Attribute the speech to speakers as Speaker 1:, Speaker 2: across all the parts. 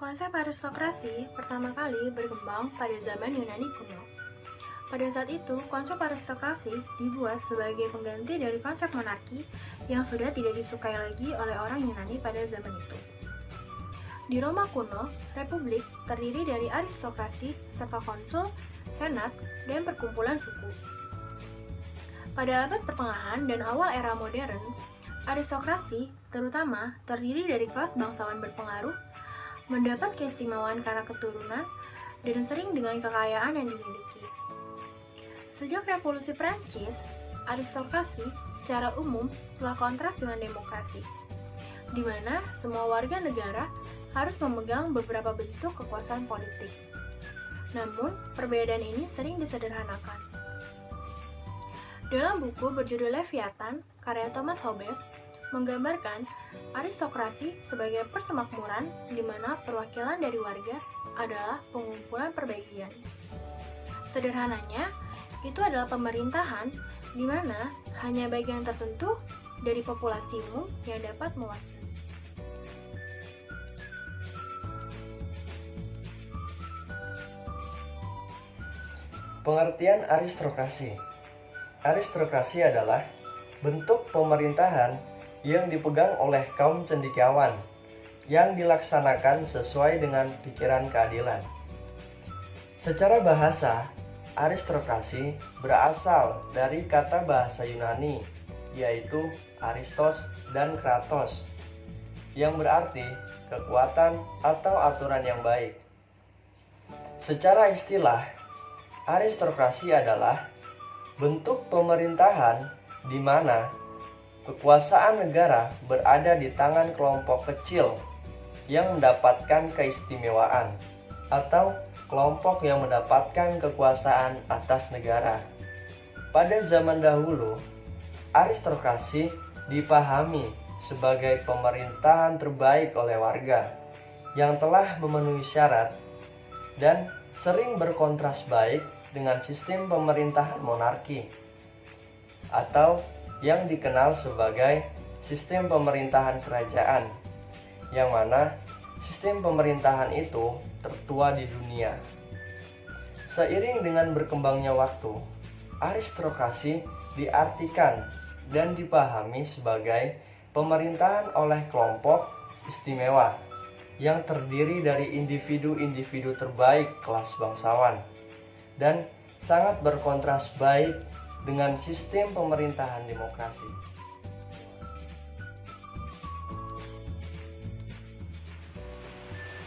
Speaker 1: Konsep aristokrasi pertama kali berkembang pada zaman Yunani kuno. Pada saat itu, konsep aristokrasi dibuat sebagai pengganti dari konsep monarki yang sudah tidak disukai lagi oleh orang Yunani pada zaman itu. Di Roma kuno, republik terdiri dari aristokrasi serta konsul, senat, dan perkumpulan suku. Pada abad pertengahan dan awal era modern, aristokrasi terutama terdiri dari kelas bangsawan berpengaruh, mendapat keistimewaan karena keturunan, dan sering dengan kekayaan yang dimiliki. Sejak Revolusi Prancis, aristokrasi secara umum telah kontras dengan demokrasi, di mana semua warga negara harus memegang beberapa bentuk kekuasaan politik. Namun, perbedaan ini sering disederhanakan. Dalam buku berjudul Leviathan, karya Thomas Hobbes, menggambarkan aristokrasi sebagai persemakmuran di mana perwakilan dari warga adalah pengumpulan perbagian. Sederhananya, itu adalah pemerintahan di mana hanya bagian tertentu dari populasi umum yang dapat mewakili.
Speaker 2: Pengertian aristokrasi. Aristokrasi adalah bentuk pemerintahan yang dipegang oleh kaum cendekiawan yang dilaksanakan sesuai dengan pikiran keadilan. Secara bahasa, aristokrasi berasal dari kata bahasa Yunani, yaitu aristos dan kratos, yang berarti kekuatan atau aturan yang baik. Secara istilah, aristokrasi adalah bentuk pemerintahan di mana kekuasaan negara berada di tangan kelompok kecil yang mendapatkan keistimewaan atau kelompok yang mendapatkan kekuasaan atas negara. Pada zaman dahulu, aristokrasi dipahami sebagai pemerintahan terbaik oleh warga yang telah memenuhi syarat dan sering berkontras baik dengan sistem pemerintahan monarki atau yang dikenal sebagai sistem pemerintahan kerajaan, yang mana sistem pemerintahan itu tertua di dunia. Seiring dengan berkembangnya waktu, aristokrasi diartikan dan dipahami sebagai pemerintahan oleh kelompok istimewa yang terdiri dari individu-individu terbaik kelas bangsawan dan sangat berkontras baik dengan sistem pemerintahan demokrasi.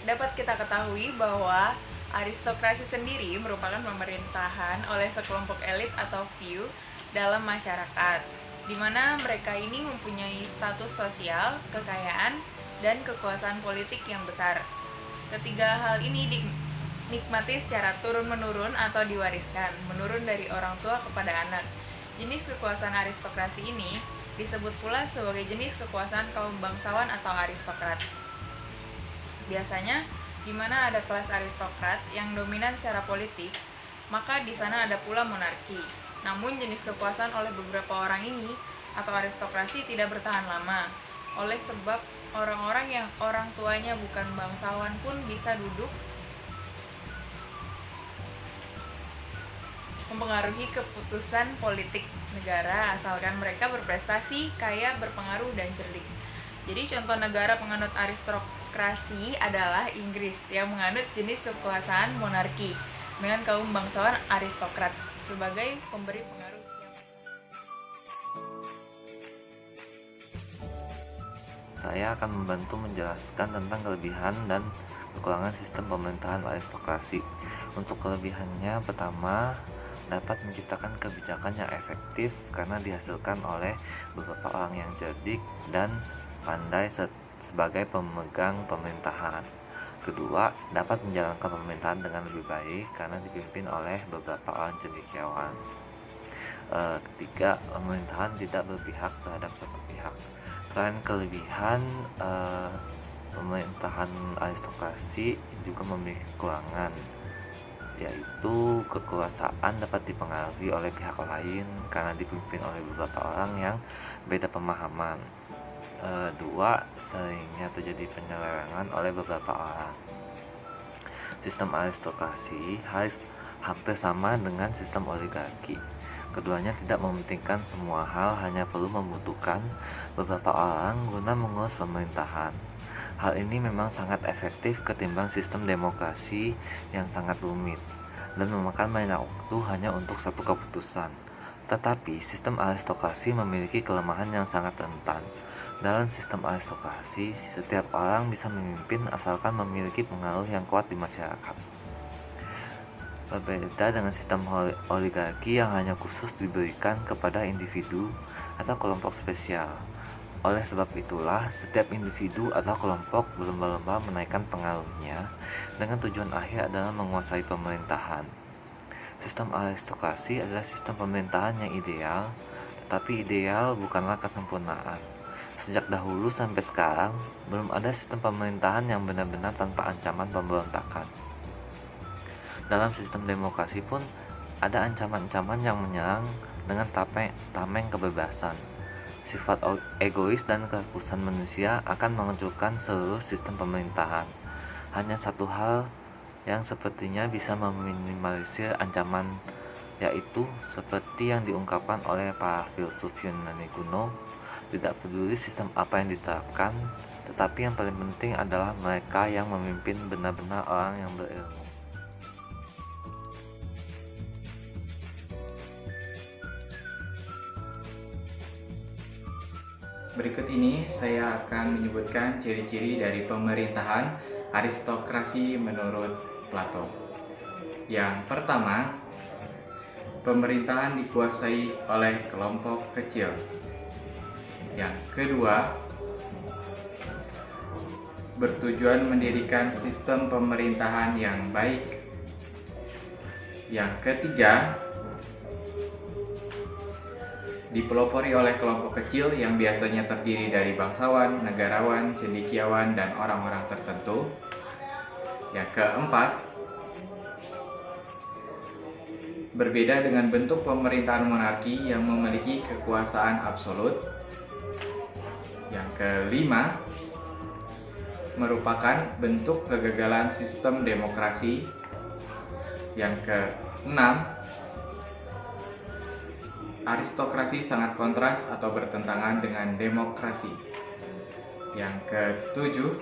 Speaker 3: Dapat kita ketahui bahwa aristokrasi sendiri merupakan pemerintahan oleh sekelompok elit atau few dalam masyarakat, di mana mereka ini mempunyai status sosial, kekayaan, dan kekuasaan politik yang besar. Ketiga hal ini dinikmati secara turun-menurun atau diwariskan, menurun dari orang tua kepada anak. Jenis kekuasaan aristokrasi ini disebut pula sebagai jenis kekuasaan kaum bangsawan atau aristokrat. Biasanya, di mana ada kelas aristokrat yang dominan secara politik, maka di sana ada pula monarki. Namun jenis kekuasaan oleh beberapa orang ini atau aristokrasi tidak bertahan lama, oleh sebab orang-orang yang orang tuanya bukan bangsawan pun bisa duduk, mempengaruhi keputusan politik negara asalkan mereka berprestasi, kaya, berpengaruh, dan cerdik. Jadi contoh negara penganut aristokrasi adalah Inggris yang menganut jenis kekuasaan monarki dengan kaum bangsawan aristokrat sebagai pemberi pengaruh.
Speaker 4: Saya akan membantu menjelaskan tentang kelebihan dan kekurangan sistem pemerintahan aristokrasi. Untuk kelebihannya, pertama, dapat menciptakan kebijakan yang efektif karena dihasilkan oleh beberapa orang yang cerdik dan pandai sebagai pemegang pemerintahan. Kedua, dapat menjalankan pemerintahan dengan lebih baik karena dipimpin oleh beberapa orang cendekiawan. Ketiga, pemerintahan tidak berpihak terhadap satu pihak. Selain kelebihan, pemerintahan aristokrasi juga memiliki kekurangan, yaitu kekuasaan dapat dipengaruhi oleh pihak lain karena dipimpin oleh beberapa orang yang beda pemahaman. Dua, seringnya terjadi penyelewengan oleh beberapa orang. Sistem aristokrasi hampir sama dengan sistem oligarki. Keduanya tidak mementingkan semua hal, hanya perlu membutuhkan beberapa orang guna mengurus pemerintahan. Hal ini memang sangat efektif ketimbang sistem demokrasi yang sangat rumit dan memakan banyak waktu hanya untuk satu keputusan. Tetapi sistem aristokrasi memiliki kelemahan yang sangat rentan. Dalam sistem aristokrasi, setiap orang bisa memimpin asalkan memiliki pengaruh yang kuat di masyarakat. Berbeda dengan sistem oligarki yang hanya khusus diberikan kepada individu atau kelompok spesial. Oleh sebab itulah, setiap individu atau kelompok berlomba-lomba menaikkan pengaruhnya dengan tujuan akhir adalah menguasai pemerintahan. Sistem aristokrasi adalah sistem pemerintahan yang ideal, tetapi ideal bukanlah kesempurnaan. Sejak dahulu sampai sekarang, belum ada sistem pemerintahan yang benar-benar tanpa ancaman pemberontakan. Dalam sistem demokrasi pun ada ancaman-ancaman yang menyerang dengan tameng kebebasan. Sifat egois dan kerakusan manusia akan menghancurkan seluruh sistem pemerintahan. Hanya satu hal yang sepertinya bisa meminimalisir ancaman, yaitu seperti yang diungkapkan oleh para filsuf Yunani kuno, tidak peduli sistem apa yang diterapkan, tetapi yang paling penting adalah mereka yang memimpin benar-benar orang yang berilmu.
Speaker 5: Berikut ini saya akan menyebutkan ciri-ciri dari pemerintahan aristokrasi menurut Plato. Yang pertama, pemerintahan dikuasai oleh kelompok kecil. Yang kedua, bertujuan mendirikan sistem pemerintahan yang baik. Yang ketiga, dipelopori oleh kelompok kecil yang biasanya terdiri dari bangsawan, negarawan, cendekiawan, dan orang-orang tertentu. Yang keempat, berbeda dengan bentuk pemerintahan monarki yang memiliki kekuasaan absolut. Yang kelima, merupakan bentuk kegagalan sistem demokrasi. Yang keenam, aristokrasi sangat kontras atau bertentangan dengan demokrasi. Yang ketujuh,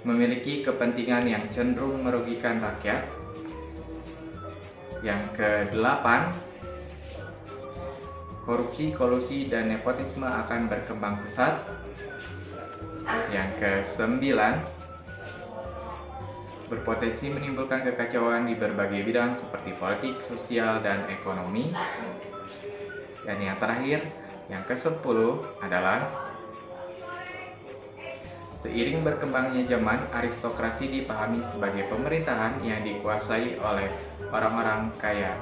Speaker 5: memiliki kepentingan yang cenderung merugikan rakyat. Yang kedelapan, korupsi, kolusi, dan nepotisme akan berkembang pesat. Yang kesembilan, berpotensi menimbulkan kekacauan di berbagai bidang seperti politik, sosial, dan ekonomi. Dan yang terakhir, yang ke-10 adalah seiring berkembangnya zaman, aristokrasi dipahami sebagai pemerintahan yang dikuasai oleh orang-orang kaya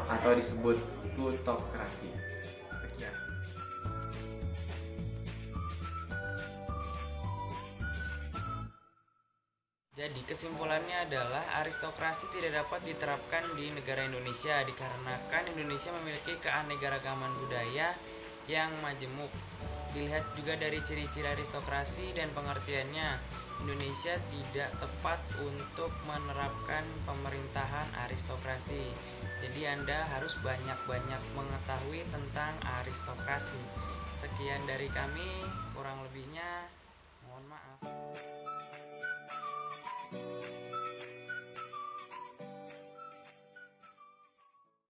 Speaker 5: atau disebut plutokrasi. Sekian.
Speaker 6: Jadi kesimpulannya adalah aristokrasi tidak dapat diterapkan di negara Indonesia dikarenakan Indonesia memiliki keanekaragaman budaya yang majemuk. Dilihat juga dari ciri-ciri aristokrasi dan pengertiannya, Indonesia tidak tepat untuk menerapkan pemerintahan aristokrasi. Jadi Anda harus banyak-banyak mengetahui tentang aristokrasi. Sekian dari kami, kurang lebihnya mohon maaf.